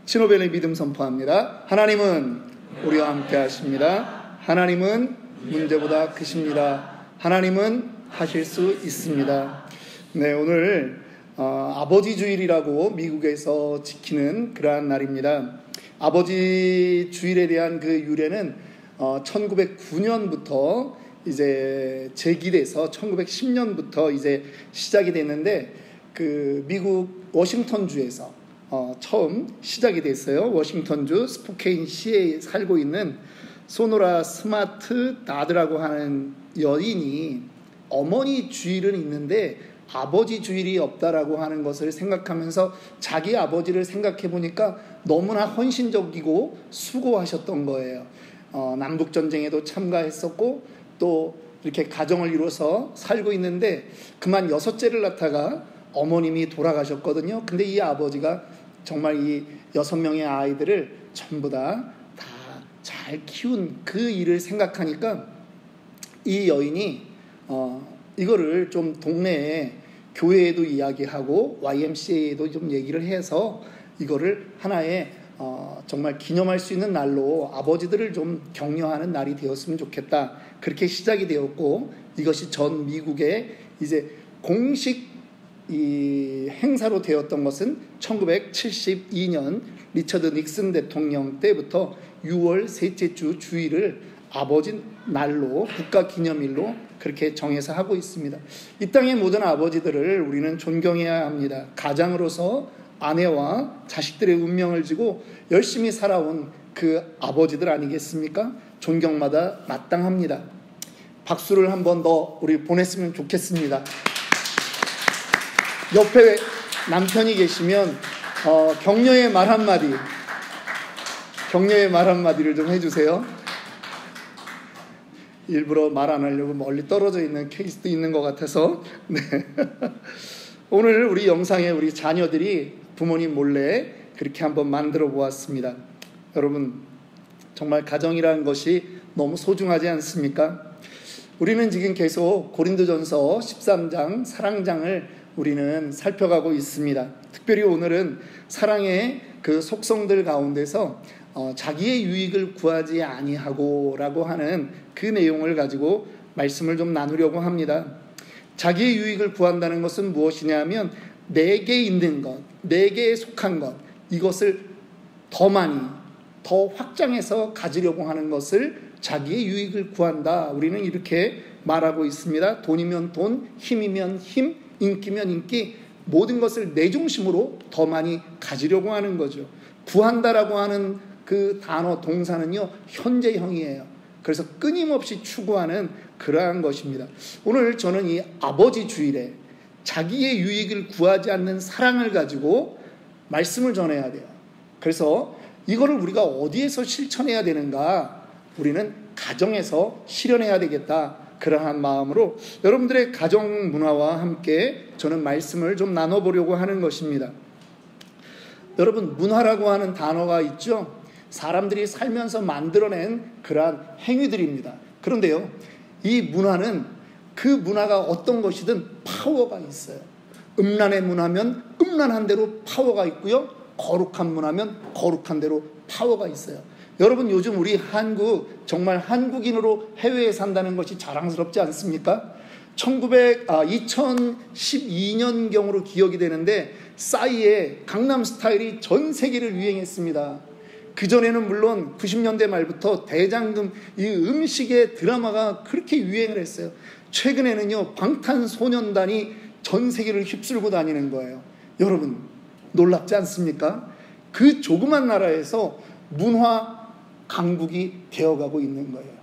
신호변의 믿음 선포합니다. 하나님은 우리와 함께 하십니다. 하나님은 문제보다 크십니다. 하나님은 하실 수 있습니다. 네, 오늘 아버지 주일이라고 미국에서 지키는 그러한 날입니다. 아버지 주일에 대한 그 유래는 1909년부터 이제 제기돼서 1910년부터 이제 시작이 됐는데, 그 미국 워싱턴주에서 처음 시작이 됐어요. 워싱턴주 스포케인 시에 살고 있는 소노라 스마트 다드라고 하는 여인이 어머니 주일은 있는데 아버지 주일이 없다라고 하는 것을 생각하면서 자기 아버지를 생각해 보니까 너무나 헌신적이고 수고하셨던 거예요. 남북전쟁에도 참가했었고 또 이렇게 가정을 이루어서 살고 있는데 그만 6째를 낳다가 어머님이 돌아가셨거든요. 근데 이 아버지가 정말 이 6명의 아이들을 전부 다 잘 키운 그 일을 생각하니까 이 여인이 이거를 좀 동네에 교회에도 이야기하고 YMCA에도 좀 얘기를 해서 이거를 하나의 정말 기념할 수 있는 날로 아버지들을 좀 격려하는 날이 되었으면 좋겠다. 그렇게 시작이 되었고, 이것이 전 미국의 이제 공식 이 행사로 되었던 것은 1972년 리처드 닉슨 대통령 때부터 6월 셋째 주 주일을 아버지 날로, 국가 기념일로 그렇게 정해서 하고 있습니다. 이 땅의 모든 아버지들을 우리는 존경해야 합니다. 가장으로서 아내와 자식들의 운명을 지고 열심히 살아온 그 아버지들 아니겠습니까? 존경마다 마땅합니다. 박수를 한 번 더 우리 보냈으면 좋겠습니다. 옆에 남편이 계시면 격려의 말 한마디를 좀 해주세요. 일부러 말 안 하려고 멀리 떨어져 있는 케이스도 있는 것 같아서. 네. 오늘 우리 영상에 우리 자녀들이 부모님 몰래 그렇게 한번 만들어 보았습니다. 여러분, 정말 가정이라는 것이 너무 소중하지 않습니까? 우리는 지금 계속 고린도전서 13장 사랑장을 우리는 살펴가고 있습니다. 특별히 오늘은 사랑의 그 속성들 가운데서 자기의 유익을 구하지 아니하고 라고 하는 그 내용을 가지고 말씀을 좀 나누려고 합니다. 자기의 유익을 구한다는 것은 무엇이냐면 내게 있는 것, 내게 속한 것, 이것을 더 많이, 더 확장해서 가지려고 하는 것을 자기의 유익을 구한다. 우리는 이렇게 말하고 있습니다. 돈이면 돈, 힘이면 힘, 인기면 인기, 모든 것을 내 중심으로 더 많이 가지려고 하는 거죠. 구한다라고 하는 그 단어, 동사는요, 현재형이에요. 그래서 끊임없이 추구하는 그러한 것입니다. 오늘 저는 이 아버지 주일에 자기의 유익을 구하지 않는 사랑을 가지고 말씀을 전해야 돼요. 그래서 이거를 우리가 어디에서 실천해야 되는가? 우리는 가정에서 실현해야 되겠다. 그러한 마음으로 여러분들의 가정 문화와 함께 저는 말씀을 좀 나눠보려고 하는 것입니다. 여러분, 문화라고 하는 단어가 있죠. 사람들이 살면서 만들어낸 그러한 행위들입니다. 그런데요, 이 문화는 그 문화가 어떤 것이든 파워가 있어요. 음란의 문화면 음란한 대로 파워가 있고요, 거룩한 문화면 거룩한 대로 파워가 있어요. 여러분, 요즘 우리 한국, 정말 한국인으로 해외에 산다는 것이 자랑스럽지 않습니까? 2012년경으로 기억이 되는데 싸이의 강남 스타일이 전 세계를 유행했습니다. 그전에는 물론 90년대 말부터 대장금, 이 음식의 드라마가 그렇게 유행을 했어요. 최근에는요, 방탄소년단이 전 세계를 휩쓸고 다니는 거예요. 여러분, 놀랍지 않습니까? 그 조그만 나라에서 문화 강국이 되어가고 있는 거예요.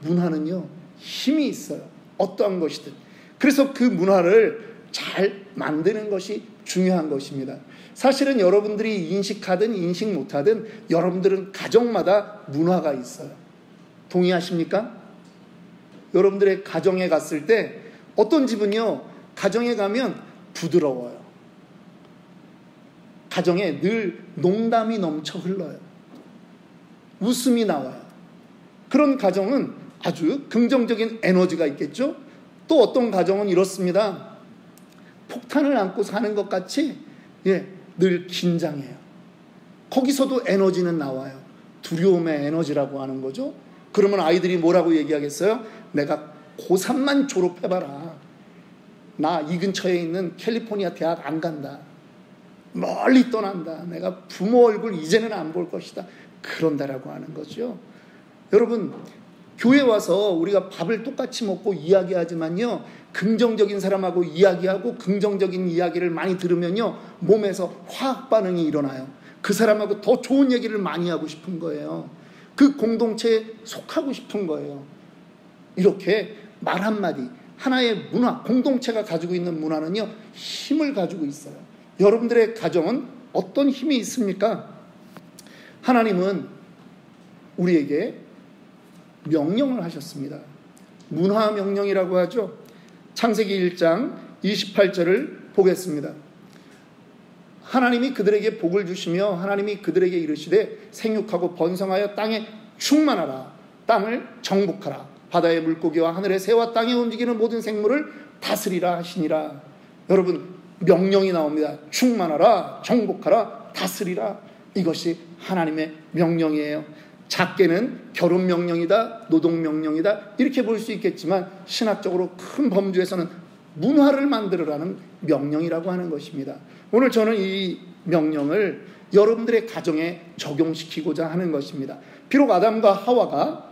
문화는요, 힘이 있어요. 어떠한 것이든. 그래서 그 문화를 잘 만드는 것이 중요한 것입니다. 사실은 여러분들이 인식하든 인식 못하든 여러분들은 가정마다 문화가 있어요. 동의하십니까? 여러분들의 가정에 갔을 때 어떤 집은요, 가정에 가면 부드러워요. 가정에 늘 농담이 넘쳐 흘러요. 웃음이 나와요. 그런 가정은 아주 긍정적인 에너지가 있겠죠. 또 어떤 가정은 이렇습니다. 폭탄을 안고 사는 것 같이 늘 긴장해요. 거기서도 에너지는 나와요. 두려움의 에너지라고 하는 거죠. 그러면 아이들이 뭐라고 얘기하겠어요? 내가 고3만 졸업해봐라. 나 이 근처에 있는 캘리포니아 대학 안 간다. 멀리 떠난다. 내가 부모 얼굴 이제는 안 볼 것이다. 그런다라고 하는 거죠. 여러분, 교회 와서 우리가 밥을 똑같이 먹고 이야기하지만요, 긍정적인 사람하고 이야기하고 긍정적인 이야기를 많이 들으면요, 몸에서 화학 반응이 일어나요. 그 사람하고 더 좋은 얘기를 많이 하고 싶은 거예요. 그 공동체에 속하고 싶은 거예요. 이렇게 말 한마디, 하나의 문화, 공동체가 가지고 있는 문화는요, 힘을 가지고 있어요. 여러분들의 가정은 어떤 힘이 있습니까? 하나님은 우리에게 명령을 하셨습니다. 문화 명령이라고 하죠. 창세기 1장 28절을 보겠습니다. 하나님이 그들에게 복을 주시며 하나님이 그들에게 이르시되 생육하고 번성하여 땅에 충만하라. 땅을 정복하라. 바다의 물고기와 하늘의 새와 땅에 움직이는 모든 생물을 다스리라 하시니라. 여러분, 명령이 나옵니다. 충만하라, 정복하라, 다스리라. 이것이 하나님의 명령이에요. 작게는 결혼 명령이다, 노동 명령이다, 이렇게 볼 수 있겠지만 신학적으로 큰 범주에서는 문화를 만들으라는 명령이라고 하는 것입니다. 오늘 저는 이 명령을 여러분들의 가정에 적용시키고자 하는 것입니다. 비록 아담과 하와가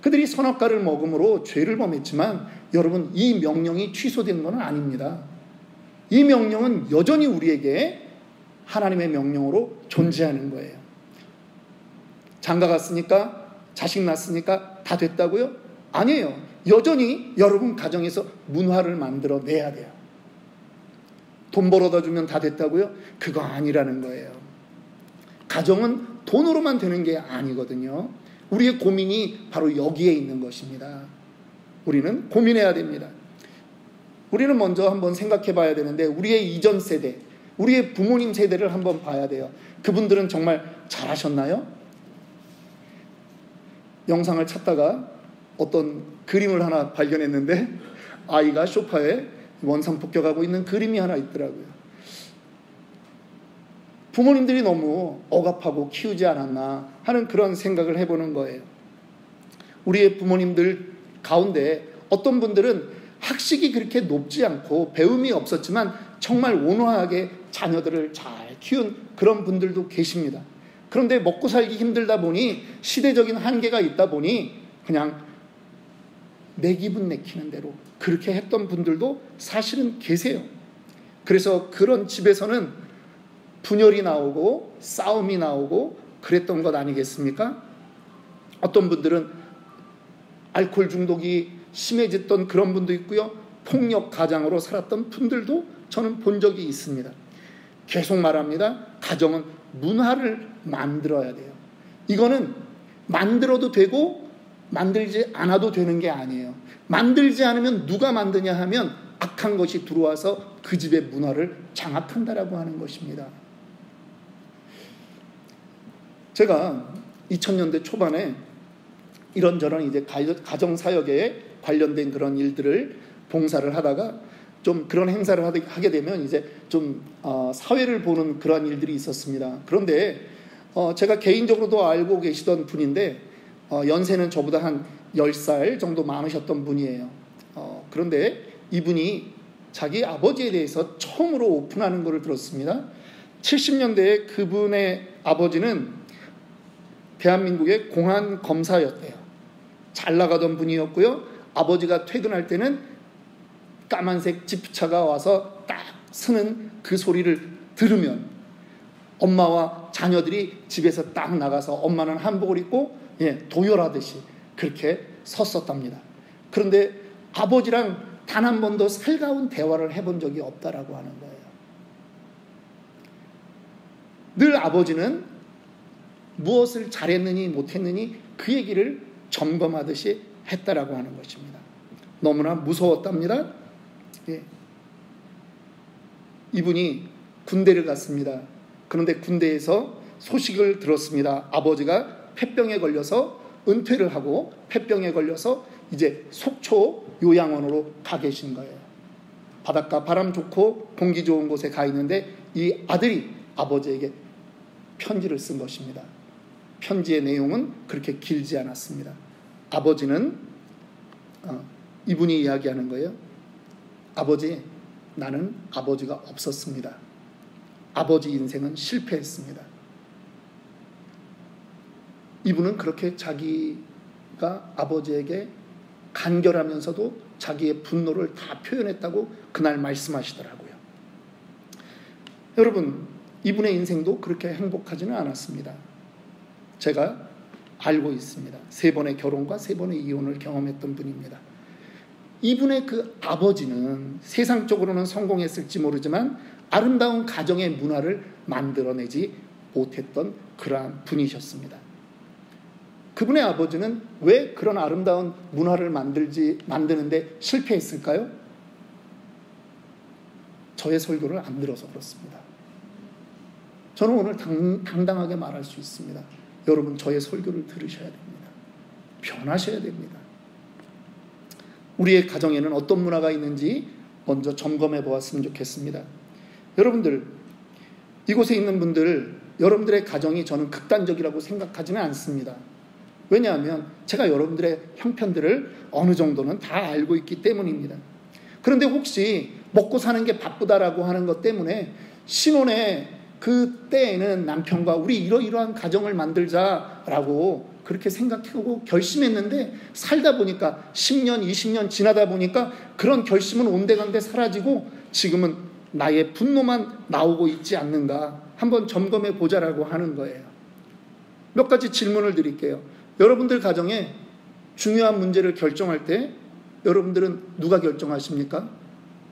그들이 선악과를 먹음으로 죄를 범했지만 여러분, 이 명령이 취소된 것은 아닙니다. 이 명령은 여전히 우리에게 하나님의 명령으로 존재하는 거예요. 장가 갔으니까, 자식 낳았으니까 다 됐다고요? 아니에요. 여전히 여러분 가정에서 문화를 만들어내야 돼요. 돈 벌어다 주면 다 됐다고요? 그거 아니라는 거예요. 가정은 돈으로만 되는 게 아니거든요. 우리의 고민이 바로 여기에 있는 것입니다. 우리는 고민해야 됩니다. 우리는 먼저 한번 생각해 봐야 되는데, 우리의 이전 세대, 우리의 부모님 세대를 한번 봐야 돼요. 그분들은 정말 잘하셨나요? 영상을 찾다가 어떤 그림을 하나 발견했는데, 아이가 소파에 원상폭격하고 있는 그림이 하나 있더라고요. 부모님들이 너무 억압하고 키우지 않았나 하는 그런 생각을 해보는 거예요. 우리의 부모님들 가운데 어떤 분들은 학식이 그렇게 높지 않고 배움이 없었지만 정말 온화하게 자녀들을 잘 키운 그런 분들도 계십니다. 그런데 먹고 살기 힘들다 보니, 시대적인 한계가 있다 보니 그냥 내 기분 내키는 대로 그렇게 했던 분들도 사실은 계세요. 그래서 그런 집에서는 분열이 나오고 싸움이 나오고 그랬던 것 아니겠습니까? 어떤 분들은 알코올 중독이 심해졌던 그런 분도 있고요. 폭력 가장으로 살았던 분들도 저는 본 적이 있습니다. 계속 말합니다. 가정은 문화를 만들어야 돼요. 이거는 만들어도 되고 만들지 않아도 되는 게 아니에요. 만들지 않으면 누가 만드냐 하면 악한 것이 들어와서 그 집의 문화를 장악한다라고 하는 것입니다. 제가 2000년대 초반에 이런저런 이제 가정사역에 관련된 그런 일들을 봉사를 하다가 좀 그런 행사를 하게 되면 이제 좀 사회를 보는 그런 일들이 있었습니다. 그런데 제가 개인적으로도 알고 계시던 분인데 연세는 저보다 한 10살 정도 많으셨던 분이에요. 그런데 이분이 자기 아버지에 대해서 처음으로 오픈하는 것을 들었습니다. 70년대에 그분의 아버지는 대한민국의 공안 검사였대요. 잘 나가던 분이었고요. 아버지가 퇴근할 때는 까만색 지프차가 와서 딱 서는 그 소리를 들으면 엄마와 자녀들이 집에서 딱 나가서 엄마는 한복을 입고 도열하듯이 그렇게 섰었답니다. 그런데 아버지랑 단 한 번도 살가운 대화를 해본 적이 없다라고 하는 거예요. 늘 아버지는 무엇을 잘했느니 못했느니 그 얘기를 점검하듯이 했다라고 하는 것입니다. 너무나 무서웠답니다. 예. 이분이 군대를 갔습니다. 그런데 군대에서 소식을 들었습니다. 아버지가 폐병에 걸려서 은퇴를 하고 폐병에 걸려서 이제 속초 요양원으로 가 계신 거예요. 바닷가 바람 좋고 공기 좋은 곳에 가 있는데 이 아들이 아버지에게 편지를 쓴 것입니다. 편지의 내용은 그렇게 길지 않았습니다. 아버지는 이분이 이야기하는 거예요. 아버지, 나는 아버지가 없었습니다. 아버지 인생은 실패했습니다. 이분은 그렇게 자기가 아버지에게 간결하면서도 자기의 분노를 다 표현했다고 그날 말씀하시더라고요. 여러분, 이분의 인생도 그렇게 행복하지는 않았습니다. 제가 알고 있습니다. 3번의 결혼과 3번의 이혼을 경험했던 분입니다. 이분의 그 아버지는 세상적으로는 성공했을지 모르지만 아름다운 가정의 문화를 만들어내지 못했던 그러한 분이셨습니다. 그분의 아버지는 왜 그런 아름다운 문화를 만드는데 실패했을까요? 저의 설교를 안 들어서 그렇습니다. 저는 오늘 당당하게 말할 수 있습니다. 여러분, 저의 설교를 들으셔야 됩니다. 변하셔야 됩니다. 우리의 가정에는 어떤 문화가 있는지 먼저 점검해 보았으면 좋겠습니다. 여러분들, 이곳에 있는 분들, 여러분들의 가정이 저는 극단적이라고 생각하지는 않습니다. 왜냐하면 제가 여러분들의 형편들을 어느 정도는 다 알고 있기 때문입니다. 그런데 혹시 먹고 사는 게 바쁘다라고 하는 것 때문에 신혼의 그 때에는 남편과 우리 이러이러한 가정을 만들자라고 그렇게 생각하고 결심했는데 살다 보니까 10년, 20년 지나다 보니까 그런 결심은 온데간데 사라지고 지금은 나의 분노만 나오고 있지 않는가 한번 점검해 보자라고 하는 거예요. 몇 가지 질문을 드릴게요. 여러분들 가정에 중요한 문제를 결정할 때 여러분들은 누가 결정하십니까?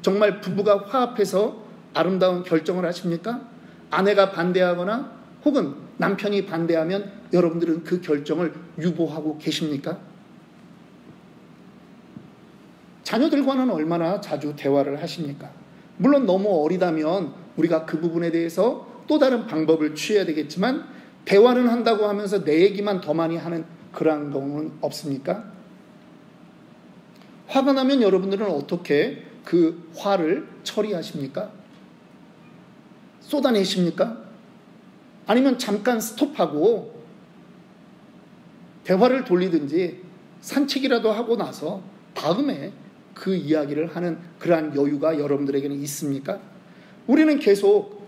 정말 부부가 화합해서 아름다운 결정을 하십니까? 아내가 반대하거나 혹은 남편이 반대하면 여러분들은 그 결정을 유보하고 계십니까? 자녀들과는 얼마나 자주 대화를 하십니까? 물론 너무 어리다면 우리가 그 부분에 대해서 또 다른 방법을 취해야 되겠지만 대화는 한다고 하면서 내 얘기만 더 많이 하는 그러한 경우는 없습니까? 화가 나면 여러분들은 어떻게 그 화를 처리하십니까? 쏟아내십니까? 아니면 잠깐 스톱하고 대화를 돌리든지 산책이라도 하고 나서 다음에 그 이야기를 하는 그러한 여유가 여러분들에게는 있습니까? 우리는 계속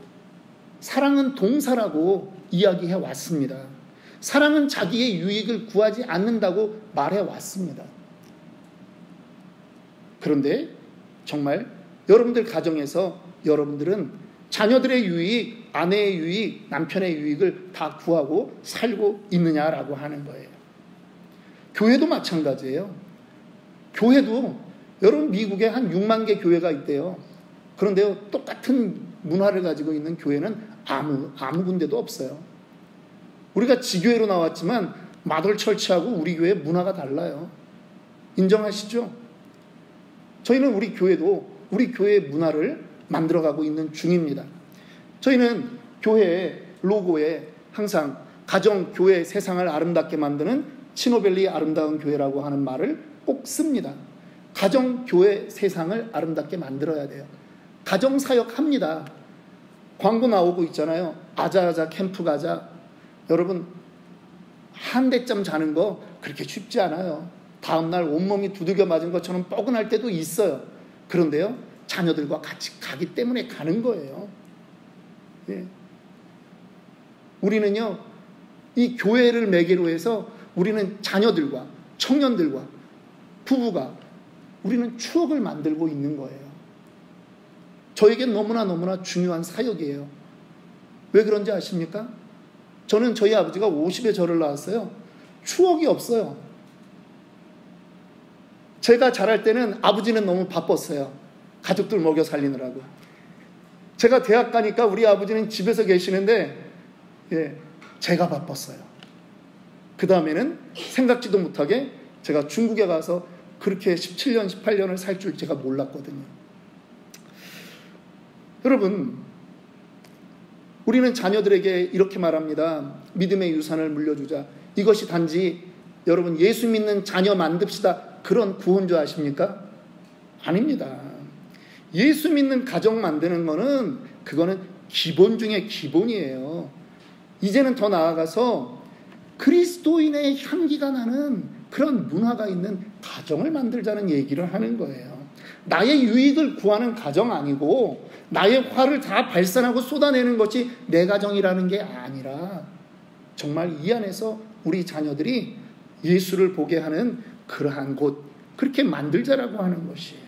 사랑은 동사라고 이야기해 왔습니다. 사랑은 자기의 유익을 구하지 않는다고 말해 왔습니다. 그런데 정말 여러분들 가정에서 여러분들은 자녀들의 유익, 아내의 유익, 남편의 유익을 다 구하고 살고 있느냐라고 하는 거예요. 교회도 마찬가지예요. 교회도 여러분 미국에 한 6만 개 교회가 있대요. 그런데요, 똑같은 문화를 가지고 있는 교회는 아무 군데도 없어요. 우리가 지교회로 나왔지만 마돌철치하고 우리 교회 문화가 달라요. 인정하시죠? 저희는 우리 교회도 우리 교회의 문화를 만들어가고 있는 중입니다. 저희는 교회 로고에 항상 가정, 교회, 세상을 아름답게 만드는 치노밸리 아름다운 교회라고 하는 말을 꼭 씁니다. 가정, 교회, 세상을 아름답게 만들어야 돼요. 가정사역 합니다. 광고 나오고 있잖아요. 아자아자 캠프 가자. 여러분, 한 대쯤 자는 거 그렇게 쉽지 않아요. 다음날 온몸이 두들겨 맞은 것처럼 뻐근할 때도 있어요. 그런데요, 자녀들과 같이 가기 때문에 가는 거예요. 예. 우리는요, 이 교회를 매개로 해서 우리는 자녀들과 청년들과 부부가 우리는 추억을 만들고 있는 거예요. 저에겐 너무나 중요한 사역이에요. 왜 그런지 아십니까? 저는 저희 아버지가 50에 저를 낳았어요. 추억이 없어요. 제가 자랄 때는 아버지는 너무 바빴어요. 가족들 먹여 살리느라고. 제가 대학 가니까 우리 아버지는 집에서 계시는데 제가 바빴어요. 그 다음에는 생각지도 못하게 제가 중국에 가서 그렇게 17년, 18년을 살 줄 제가 몰랐거든요. 여러분, 우리는 자녀들에게 이렇게 말합니다. 믿음의 유산을 물려주자. 이것이 단지 여러분 예수 믿는 자녀 만듭시다. 그런 구원조 아십니까? 아닙니다. 예수 믿는 가정 만드는 거는 그거는 기본 중에 기본이에요. 이제는 더 나아가서 그리스도인의 향기가 나는 그런 문화가 있는 가정을 만들자는 얘기를 하는 거예요. 나의 유익을 구하는 가정 아니고 나의 화를 다 발산하고 쏟아내는 것이 내 가정이라는 게 아니라 정말 이 안에서 우리 자녀들이 예수를 보게 하는 그러한 곳, 그렇게 만들자라고 하는 것이에요.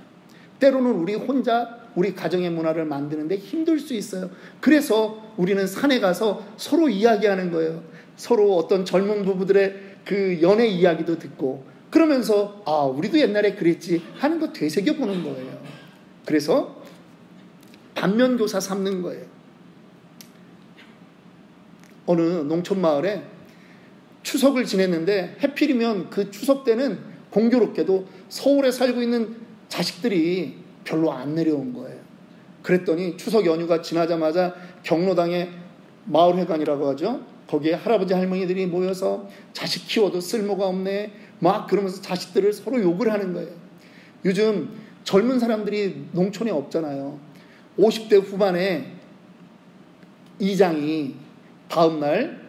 때로는 우리 혼자 우리 가정의 문화를 만드는데 힘들 수 있어요. 그래서 우리는 산에 가서 서로 이야기하는 거예요. 서로 어떤 젊은 부부들의 그 연애 이야기도 듣고 그러면서 우리도 옛날에 그랬지 하는 거 되새겨보는 거예요. 그래서 반면교사 삼는 거예요. 어느 농촌 마을에 추석을 지냈는데 하필이면 그 추석 때는 공교롭게도 서울에 살고 있는 자식들이 별로 안 내려온 거예요. 그랬더니 추석 연휴가 지나자마자 경로당에 마을회관이라고 하죠. 거기에 할아버지 할머니들이 모여서 자식 키워도 쓸모가 없네 막 그러면서 자식들을 서로 욕을 하는 거예요. 요즘 젊은 사람들이 농촌에 없잖아요. 50대 후반에 이장이 다음날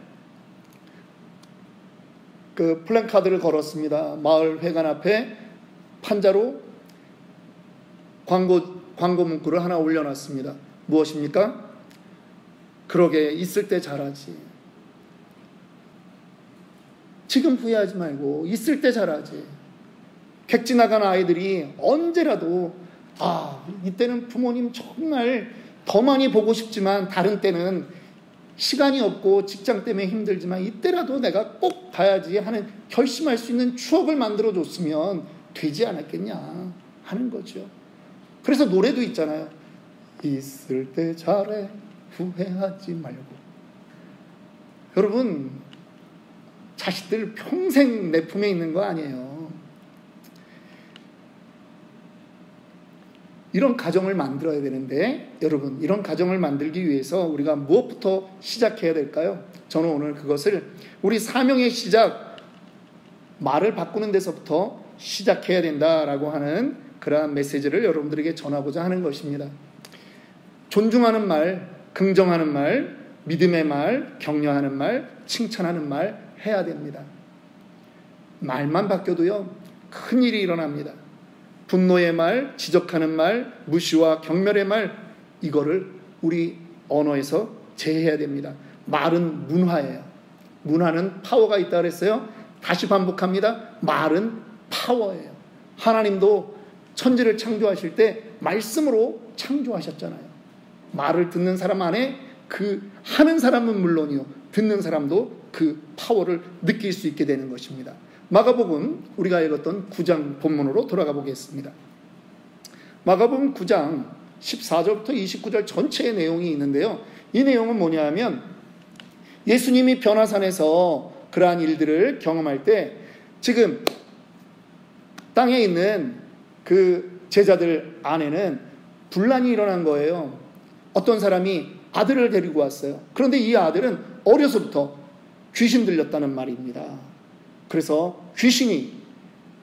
그 플랜카드를 걸었습니다. 마을 회관 앞에 판자로 광고 문구를 하나 올려놨습니다. 무엇입니까? 그러게 있을 때 잘하지. 지금 후회하지 말고 있을 때 잘하지. 객지 나간 아이들이 언제라도 이때는 부모님 정말 더 많이 보고 싶지만 다른 때는 시간이 없고 직장 때문에 힘들지만 이때라도 내가 꼭 봐야지 하는 결심할 수 있는 추억을 만들어줬으면 되지 않았겠냐 하는 거죠. 그래서 노래도 있잖아요. 있을 때 잘해 후회하지 말고. 여러분 자식들 평생 내 품에 있는 거 아니에요. 이런 가정을 만들어야 되는데 여러분 이런 가정을 만들기 위해서 우리가 무엇부터 시작해야 될까요? 저는 오늘 그것을 우리 사명의 시작 말을 바꾸는 데서부터 시작해야 된다라고 하는 그러한 메시지를 여러분들에게 전하고자 하는 것입니다. 존중하는 말, 긍정하는 말, 믿음의 말, 격려하는 말, 칭찬하는 말 해야 됩니다. 말만 바뀌어도요 큰일이 일어납니다. 분노의 말, 지적하는 말, 무시와 경멸의 말 이거를 우리 언어에서 제해해야 됩니다. 말은 문화예요. 문화는 파워가 있다 그랬어요. 다시 반복합니다. 말은 파워예요. 하나님도 천지를 창조하실 때 말씀으로 창조하셨잖아요. 말을 듣는 사람 안에 그 하는 사람은 물론이요 듣는 사람도 그 파워를 느낄 수 있게 되는 것입니다. 마가복음 우리가 읽었던 9장 본문으로 돌아가 보겠습니다. 마가복음 9장 14절부터 29절 전체의 내용이 있는데요. 이 내용은 뭐냐 하면 예수님이 변화산에서 그러한 일들을 경험할 때 지금 땅에 있는 그 제자들 안에는 분란이 일어난 거예요. 어떤 사람이 아들을 데리고 왔어요. 그런데 이 아들은 어려서부터 귀신 들렸다는 말입니다. 그래서 귀신이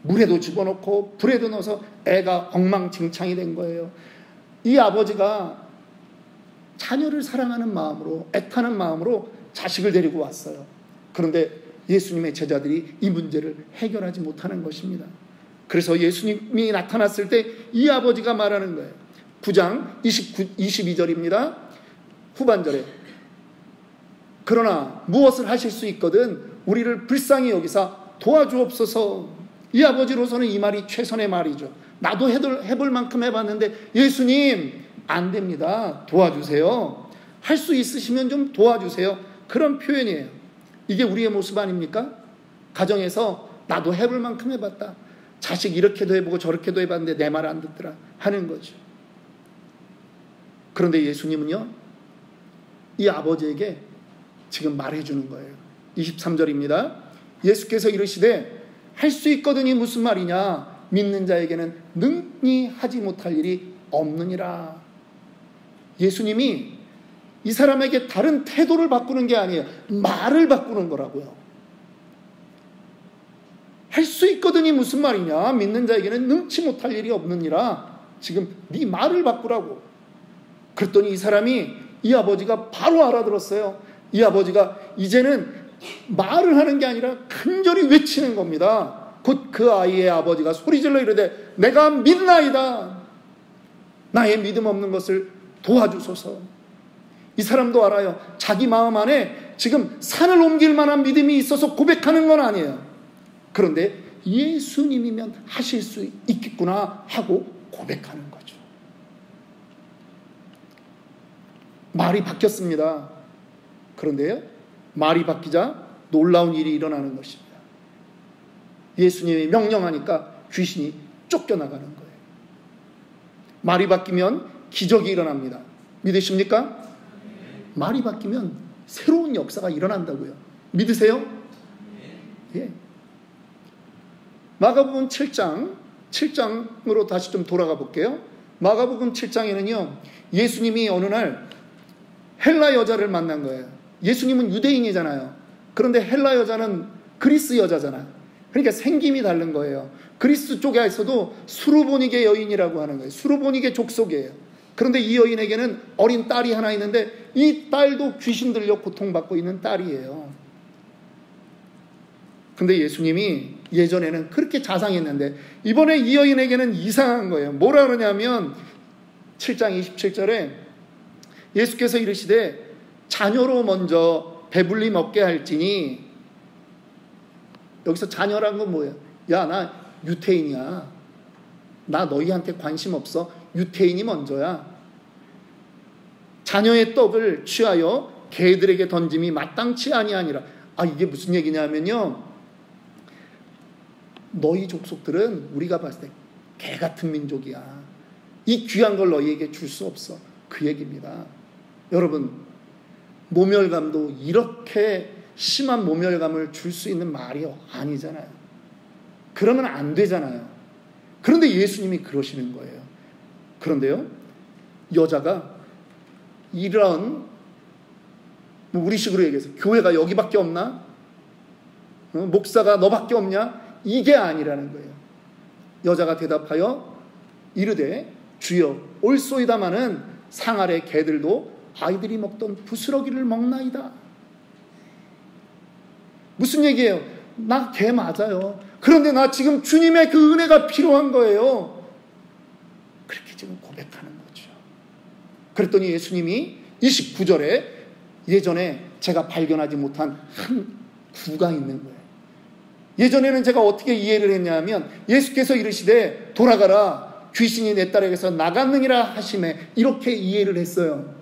물에도 집어넣고 불에도 넣어서 애가 엉망진창이 된 거예요. 이 아버지가 자녀를 사랑하는 마음으로 애타는 마음으로 자식을 데리고 왔어요. 그런데 예수님의 제자들이 이 문제를 해결하지 못하는 것입니다. 그래서 예수님이 나타났을 때 이 아버지가 말하는 거예요. 9장 22절입니다. 후반절에 그러나 무엇을 하실 수 있거든 우리를 불쌍히 여기사 도와주옵소서. 이 아버지로서는 이 말이 최선의 말이죠. 나도 해볼 만큼 해봤는데 예수님 안 됩니다. 도와주세요. 할 수 있으시면 좀 도와주세요. 그런 표현이에요. 이게 우리의 모습 아닙니까? 가정에서 나도 해볼 만큼 해봤다. 자식 이렇게도 해보고 저렇게도 해봤는데 내 말 안 듣더라 하는 거죠. 그런데 예수님은요 이 아버지에게 지금 말해주는 거예요. 23절입니다. 예수께서 이르시되 할 수 있거든이 무슨 말이냐. 믿는 자에게는 능히 하지 못할 일이 없느니라. 예수님이 이 사람에게 다른 태도를 바꾸는 게 아니에요. 말을 바꾸는 거라고요. 할 수 있거든이 무슨 말이냐. 믿는 자에게는 능치 못할 일이 없느니라. 지금 네 말을 바꾸라고. 그랬더니 이 사람이 이 아버지가 바로 알아들었어요. 이 아버지가 이제는 말을 하는 게 아니라 간절히 외치는 겁니다. 곧 그 아이의 아버지가 소리질러 이르되 내가 믿나이다. 나의 믿음 없는 것을 도와주소서. 이 사람도 알아요. 자기 마음 안에 지금 산을 옮길 만한 믿음이 있어서 고백하는 건 아니에요. 그런데 예수님이면 하실 수 있겠구나 하고 고백하는 거죠. 말이 바뀌었습니다. 그런데요, 말이 바뀌자 놀라운 일이 일어나는 것입니다. 예수님이 명령하니까 귀신이 쫓겨나가는 거예요. 말이 바뀌면 기적이 일어납니다. 믿으십니까? 말이 바뀌면 새로운 역사가 일어난다고요. 믿으세요? 예. 마가복음 7장으로 다시 좀 돌아가 볼게요. 마가복음 7장에는요, 예수님이 어느 날 헬라 여자를 만난 거예요. 예수님은 유대인이잖아요. 그런데 헬라 여자는 그리스 여자잖아요. 그러니까 생김이 다른 거예요. 그리스 쪽에서도 수르보니게 여인이라고 하는 거예요. 수르보니게 족속이에요. 그런데 이 여인에게는 어린 딸이 하나 있는데 이 딸도 귀신 들려 고통받고 있는 딸이에요. 근데 예수님이 예전에는 그렇게 자상했는데 이번에 이 여인에게는 이상한 거예요. 뭐라 그러냐면 7장 27절에 예수께서 이르시되 자녀로 먼저 배불리 먹게 할지니, 여기서 자녀란 건 뭐예요? 야, 나 유태인이야. 나 너희한테 관심 없어. 유태인이 먼저야. 자녀의 떡을 취하여 개들에게 던짐이 마땅치 아니하니라. 이게 무슨 얘기냐면요, 너희 족속들은 우리가 봤을 때 개 같은 민족이야. 이 귀한 걸 너희에게 줄 수 없어. 그 얘기입니다. 여러분, 모멸감도 이렇게 심한 모멸감을 줄 수 있는 말이 아니잖아요. 그러면 안 되잖아요. 그런데 예수님이 그러시는 거예요. 그런데요, 여자가 이런, 우리식으로 얘기해서 교회가 여기밖에 없나? 목사가 너밖에 없냐? 이게 아니라는 거예요. 여자가 대답하여 이르되 주여 올소이다마는 상 아래 개들도 아이들이 먹던 부스러기를 먹나이다. 무슨 얘기예요? 나 개 맞아요. 그런데 나 지금 주님의 그 은혜가 필요한 거예요. 그렇게 지금 고백하는 거죠. 그랬더니 예수님이 29절에 예전에 제가 발견하지 못한 한 구가 있는 거예요. 예전에는 제가 어떻게 이해를 했냐면 예수께서 이르시되 돌아가라 귀신이 내 딸에게서 나갔느니라 하심에 이렇게 이해를 했어요.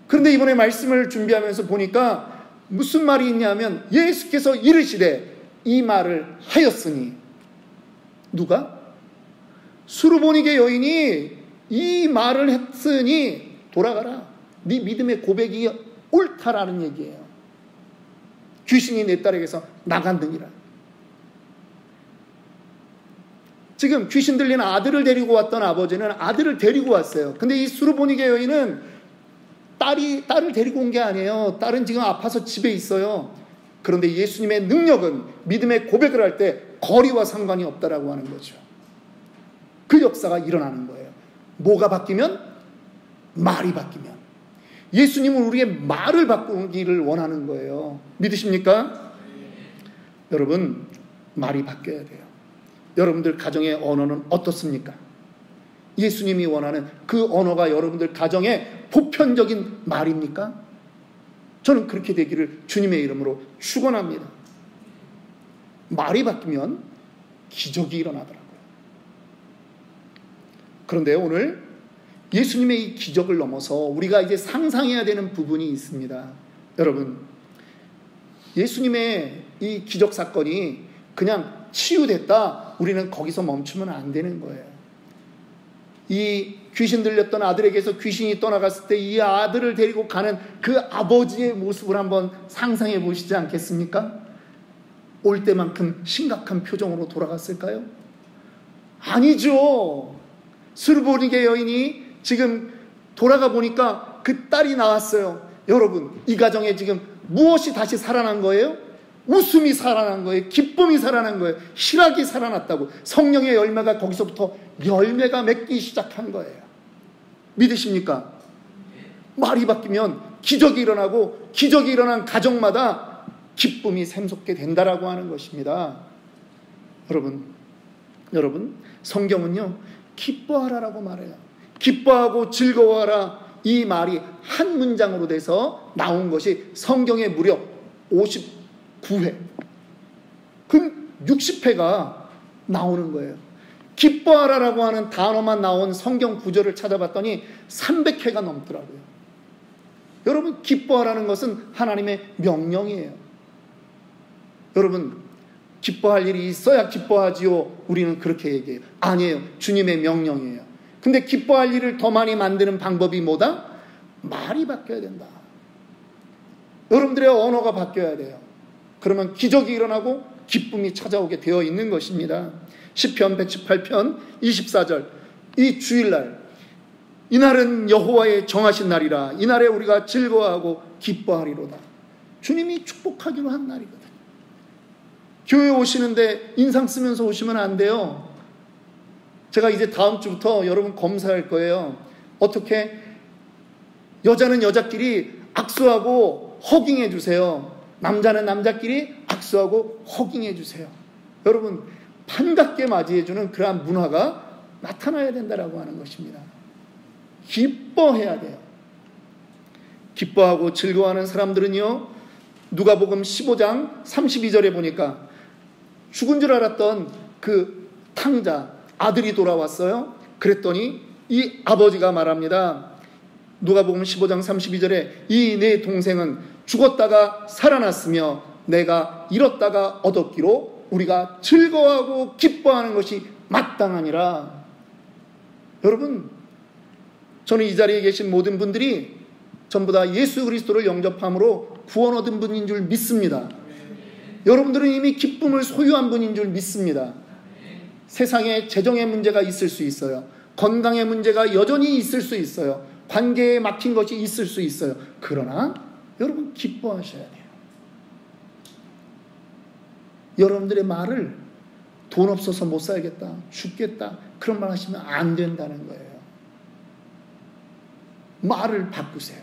그런데 이번에 말씀을 준비하면서 보니까 무슨 말이 있냐면 예수께서 이르시되 이 말을 하였으니, 누가? 수르보니게 여인이 이 말을 했으니 돌아가라. 네 믿음의 고백이 옳다라는 얘기예요. 귀신이 내 딸에게서 나갔느니라. 지금 귀신 들린 아들을 데리고 왔던 아버지는 아들을 데리고 왔어요. 근데 이 수르보니게 여인은 딸을 데리고 온 게 아니에요. 딸은 지금 아파서 집에 있어요. 그런데 예수님의 능력은 믿음의 고백을 할 때 거리와 상관이 없다라고 하는 거죠. 그 역사가 일어나는 거예요. 뭐가 바뀌면? 말이 바뀌면. 예수님은 우리의 말을 바꾸기를 원하는 거예요. 믿으십니까? 여러분, 말이 바뀌어야 돼요. 여러분들 가정의 언어는 어떻습니까? 예수님이 원하는 그 언어가 여러분들 가정의 보편적인 말입니까? 저는 그렇게 되기를 주님의 이름으로 축원합니다. 말이 바뀌면 기적이 일어나더라고요. 그런데 오늘 예수님의 이 기적을 넘어서 우리가 이제 상상해야 되는 부분이 있습니다. 여러분, 예수님의 이 기적 사건이 그냥 치유됐다, 우리는 거기서 멈추면 안 되는 거예요. 이 귀신 들렸던 아들에게서 귀신이 떠나갔을 때 이 아들을 데리고 가는 그 아버지의 모습을 한번 상상해 보시지 않겠습니까? 올 때만큼 심각한 표정으로 돌아갔을까요? 아니죠. 수르보니게 여인이 지금 돌아가 보니까 그 딸이 나왔어요. 여러분, 이 가정에 지금 무엇이 다시 살아난 거예요? 웃음이 살아난 거예요. 기쁨이 살아난 거예요. 희락이 살아났다고. 성령의 열매가 거기서부터 열매가 맺기 시작한 거예요. 믿으십니까? 말이 바뀌면 기적이 일어나고 기적이 일어난 가정마다 기쁨이 샘솟게 된다라고 하는 것입니다. 여러분 성경은요 기뻐하라라고 말해요. 기뻐하고 즐거워하라, 이 말이 한 문장으로 돼서 나온 것이 성경에 무려 59회, 그 60회가 나오는 거예요. 기뻐하라라고 하는 단어만 나온 성경 구절을 찾아봤더니 300회가 넘더라고요. 여러분, 기뻐하라는 것은 하나님의 명령이에요. 여러분, 기뻐할 일이 있어야 기뻐하지요, 우리는 그렇게 얘기해요. 아니에요, 주님의 명령이에요. 근데 기뻐할 일을 더 많이 만드는 방법이 뭐다? 말이 바뀌어야 된다. 여러분들의 언어가 바뀌어야 돼요. 그러면 기적이 일어나고 기쁨이 찾아오게 되어 있는 것입니다. 시편 118편 24절, 이 주일날, 이날은 여호와의 정하신 날이라, 이날에 우리가 즐거워하고 기뻐하리로다. 주님이 축복하기로 한 날이거든요. 교회 오시는데 인상 쓰면서 오시면 안 돼요. 제가 이제 다음 주부터 여러분 검사할 거예요. 어떻게? 여자는 여자끼리 악수하고 허깅해 주세요. 남자는 남자끼리 악수하고 허깅해 주세요. 여러분, 반갑게 맞이해주는 그러한 문화가 나타나야 된다라고 하는 것입니다. 기뻐해야 돼요. 기뻐하고 즐거워하는 사람들은요, 누가복음 15장 32절에 보니까 죽은 줄 알았던 그 탕자 아들이 돌아왔어요. 그랬더니 이 아버지가 말합니다. 누가복음 15장 32절에 이 내 동생은 죽었다가 살아났으며 내가 잃었다가 얻었기로 우리가 즐거워하고 기뻐하는 것이 마땅하니라. 여러분, 저는 이 자리에 계신 모든 분들이 전부 다 예수 그리스도를 영접함으로 구원 얻은 분인 줄 믿습니다. 여러분들은 이미 기쁨을 소유한 분인 줄 믿습니다. 세상에 재정의 문제가 있을 수 있어요. 건강의 문제가 여전히 있을 수 있어요. 관계에 막힌 것이 있을 수 있어요. 그러나 여러분, 기뻐하셔야 돼요. 여러분들의 말을 돈 없어서 못 살겠다, 죽겠다, 그런 말 하시면 안 된다는 거예요. 말을 바꾸세요.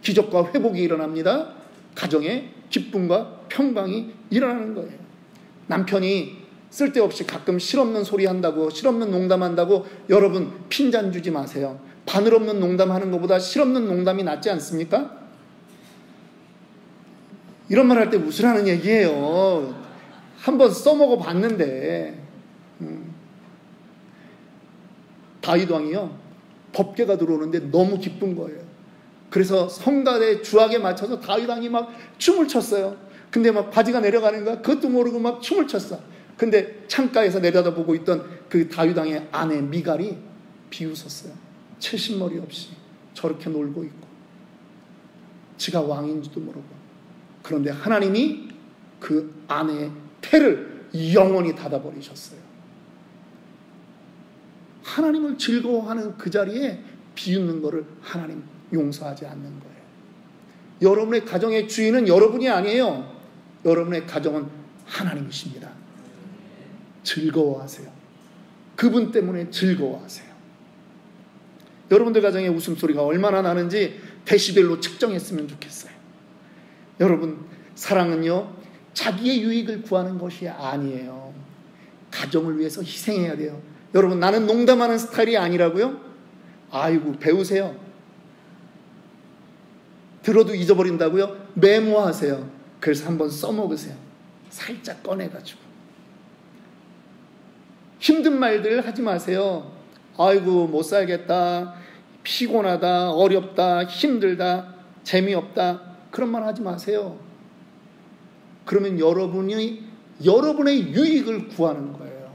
기적과 회복이 일어납니다. 가정에 기쁨과 평강이 일어나는 거예요. 남편이 쓸데없이 가끔 실없는 소리 한다고, 실없는 농담한다고 여러분 핀잔 주지 마세요. 바늘 없는 농담하는 것보다 실없는 농담이 낫지 않습니까? 이런 말 할 때 웃으라는 얘기예요. 한번 써먹어 봤는데. 다윗 왕이요, 법궤가 들어오는데 너무 기쁜 거예요. 그래서 성가대 주악에 맞춰서 다윗 왕이 막 춤을 췄어요. 근데 막 바지가 내려가는 거야. 그것도 모르고 막 춤을 췄어. 근데 창가에서 내려다보고 있던 그 다윗 왕의 아내 미갈이 비웃었어요. 채신머리 없이 저렇게 놀고 있고, 지가 왕인지도 모르고. 그런데 하나님이 그 아내의 태를 영원히 닫아버리셨어요. 하나님을 즐거워하는 그 자리에 비웃는 것을 하나님 용서하지 않는 거예요. 여러분의 가정의 주인은 여러분이 아니에요. 여러분의 가정은 하나님이십니다. 즐거워하세요. 그분 때문에 즐거워하세요. 여러분들 가정의 웃음소리가 얼마나 나는지 데시벨로 측정했으면 좋겠어요. 여러분, 사랑은요, 자기의 유익을 구하는 것이 아니에요. 가정을 위해서 희생해야 돼요. 여러분, 나는 농담하는 스타일이 아니라고요? 아이고, 배우세요. 들어도 잊어버린다고요? 메모하세요. 그래서 한번 써먹으세요. 살짝 꺼내가지고. 힘든 말들 하지 마세요. 아이고, 못 살겠다, 피곤하다, 어렵다, 힘들다, 재미없다, 그런 말 하지 마세요. 그러면 여러분의 유익을 구하는 거예요.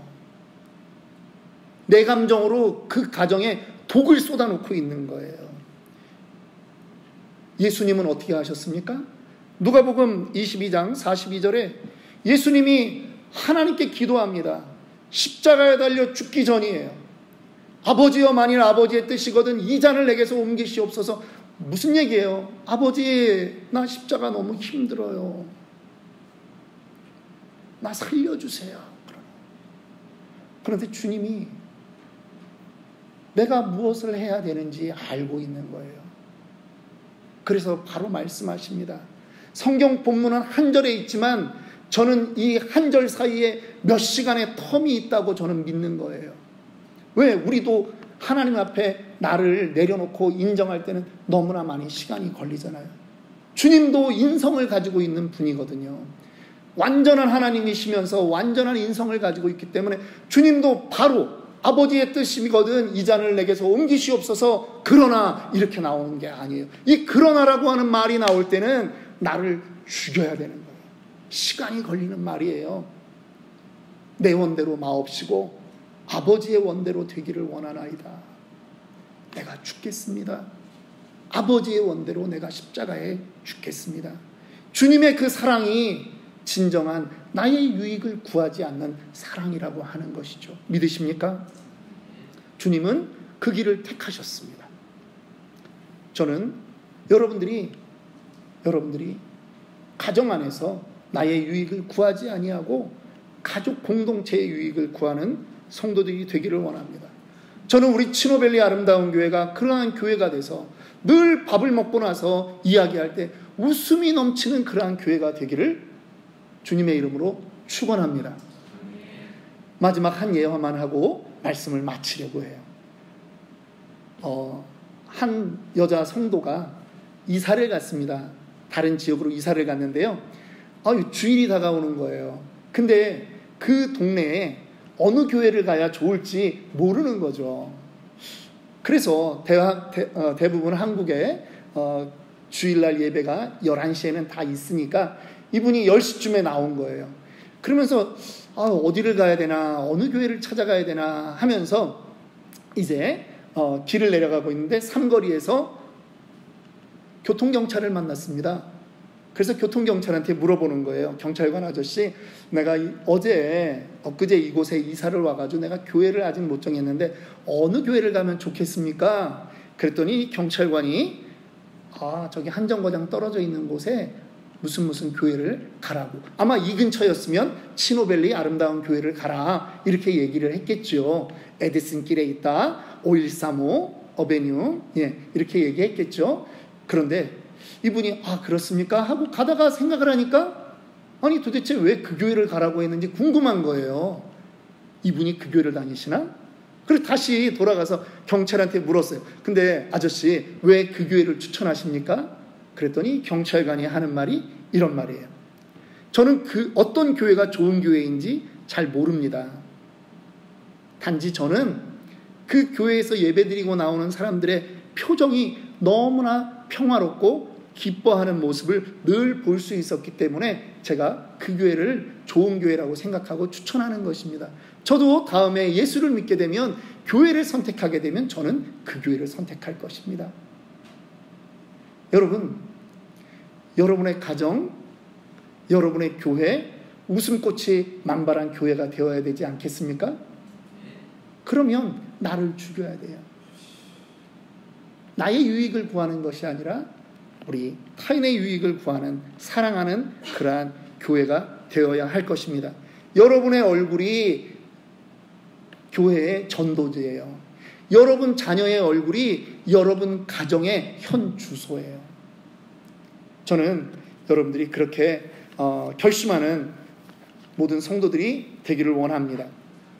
내 감정으로 그 가정에 독을 쏟아놓고 있는 거예요. 예수님은 어떻게 하셨습니까? 누가복음 22장 42절에 예수님이 하나님께 기도합니다. 십자가에 달려 죽기 전이에요. 아버지여, 만일 아버지의 뜻이거든 이 잔을 내게서 옮기시옵소서. 무슨 얘기예요? 아버지, 나 십자가 너무 힘들어요. 나 살려주세요. 그런데 주님이 내가 무엇을 해야 되는지 알고 있는 거예요. 그래서 바로 말씀하십니다. 성경 본문은 한 절에 있지만 저는 이 한 절 사이에 몇 시간의 텀이 있다고 저는 믿는 거예요. 왜? 우리도 하나님 앞에 나를 내려놓고 인정할 때는 너무나 많이 시간이 걸리잖아요. 주님도 인성을 가지고 있는 분이거든요. 완전한 하나님이시면서 완전한 인성을 가지고 있기 때문에 주님도 바로 아버지의 뜻이거든 이 잔을 내게서 옮기시옵소서 그러나 이렇게 나오는 게 아니에요. 이 그러나라고 하는 말이 나올 때는 나를 죽여야 되는 거예요. 시간이 걸리는 말이에요. 내 원대로 마옵시고 아버지의 원대로 되기를 원하나이다. 내가 죽겠습니다. 아버지의 원대로 내가 십자가에 죽겠습니다. 주님의 그 사랑이 진정한 나의 유익을 구하지 않는 사랑이라고 하는 것이죠. 믿으십니까? 주님은 그 길을 택하셨습니다. 저는 여러분들이 가정 안에서 나의 유익을 구하지 아니하고 가족 공동체의 유익을 구하는 성도들이 되기를 원합니다. 저는 우리 치노밸리 아름다운 교회가 그러한 교회가 돼서 늘 밥을 먹고 나서 이야기할 때 웃음이 넘치는 그러한 교회가 되기를 주님의 이름으로 축원합니다. 마지막 한 예화만 하고 말씀을 마치려고 해요. 한 여자 성도가 이사를 갔습니다. 다른 지역으로 이사를 갔는데요. 주일이 다가오는 거예요. 근데 그 동네에 어느 교회를 가야 좋을지 모르는 거죠. 그래서 대부분 한국에 주일날 예배가 11시에는 다 있으니까 이분이 10시쯤에 나온 거예요. 그러면서 어디를 가야 되나 어느 교회를 찾아가야 되나 하면서 이제 길을 내려가고 있는데 삼거리에서 교통경찰을 만났습니다. 그래서 교통경찰한테 물어보는 거예요. 경찰관 아저씨, 내가 엊그제 이곳에 이사를 와가지고 내가 교회를 아직 못 정했는데 어느 교회를 가면 좋겠습니까? 그랬더니 경찰관이 저기 한 정거장 떨어져 있는 곳에 무슨 교회를 가라고. 아마 이 근처였으면 치노밸리 아름다운 교회를 가라 이렇게 얘기를 했겠죠. 에디슨 길에 있다. 5135 어베뉴 이렇게 얘기했겠죠. 그런데 이분이 그렇습니까? 하고 가다가 생각을 하니까 도대체 왜 그 교회를 가라고 했는지 궁금한 거예요. 이분이 그 교회를 다니시나? 그래서 다시 돌아가서 경찰한테 물었어요. 근데 아저씨 왜 그 교회를 추천하십니까? 그랬더니 경찰관이 하는 말이 이런 말이에요. 저는 어떤 교회가 좋은 교회인지 잘 모릅니다. 단지 저는 그 교회에서 예배드리고 나오는 사람들의 표정이 너무나 평화롭고 기뻐하는 모습을 늘 볼 수 있었기 때문에 제가 그 교회를 좋은 교회라고 생각하고 추천하는 것입니다. 저도 다음에 예수를 믿게 되면 교회를 선택하게 되면 저는 그 교회를 선택할 것입니다. 여러분, 여러분의 가정, 여러분의 교회, 웃음꽃이 만발한 교회가 되어야 되지 않겠습니까? 그러면 나를 죽여야 돼요. 나의 유익을 구하는 것이 아니라 우리 타인의 유익을 구하는, 사랑하는 그러한 교회가 되어야 할 것입니다. 여러분의 얼굴이 교회의 전도지예요. 여러분 자녀의 얼굴이 여러분 가정의 현 주소예요. 저는 여러분들이 그렇게 결심하는 모든 성도들이 되기를 원합니다.